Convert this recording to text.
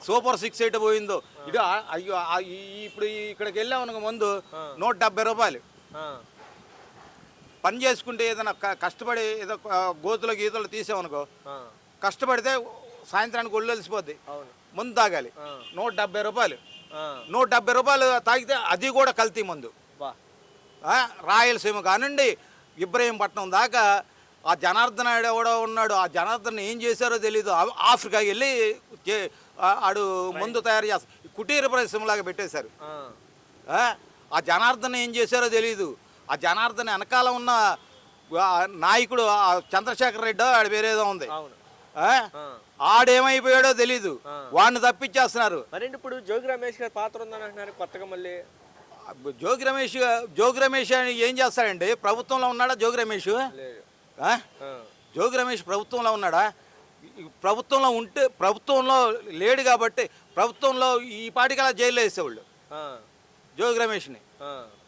Super 6 eight పోయిందో ఇది అయ్యో ఇప్పుడు ఇక్కడికి వెళ్ళామనుకో ముందు 170 రూపాయలు పని చేసుకుంటే ఏదైనా కష్టపడి ఏదో గోతులు గీతలు తీసామనుకో కష్టపడితే సాయంత్రానికి ఒళ్ళు వెలిసిపోద్ది ముందు తాగాలి 170 రూపాయలు 170 రూపాయలు తాగితే అది కూడా కల్తీ మందు రాయలసీమ కానివ్వండి ఇబ్రహీంపట్నం దాకా ఆ జనార్దన్ ఎవడో ఉన్నాడు ఆ జనార్దన్ ఏం చేశారో తెలీదు ఆఫ్రికాకి వెళ్ళి ఆడు ముందు తయారు చేస్తారు కుటీర పరిశ్రమలాగా పెట్టేశారు ఆ జనార్దన్ ఏం చేశారో తెలీదు ఆ జనార్దన్ వెనకాల ఉన్న నాయకుడు చంద్రశేఖర్ రెడ్డి ఆడ వేరేదో ఉంది ఆడేమైపోయాడో తెలీదు వాడిని తప్పించేస్తున్నారు. మరి ఇప్పుడు జోగి రమేష్ గారి పాత్ర ఉందని అంటున్నారు కొత్తగా మళ్ళీ. జోగి రమేష్ ఏం చేస్తాడండి? ప్రభుత్వంలో ఉన్నాడా జోగి రమేష్? జోగి రమేష్ ప్రభుత్వంలో ఉన్నాడా? ప్రభుత్వంలో ఉంటే ప్రభుత్వంలో లేడు కాబట్టి ప్రభుత్వంలో ఈ పాటికలా జైల్లో వేసేవాళ్ళు జోగి రమేష్ని.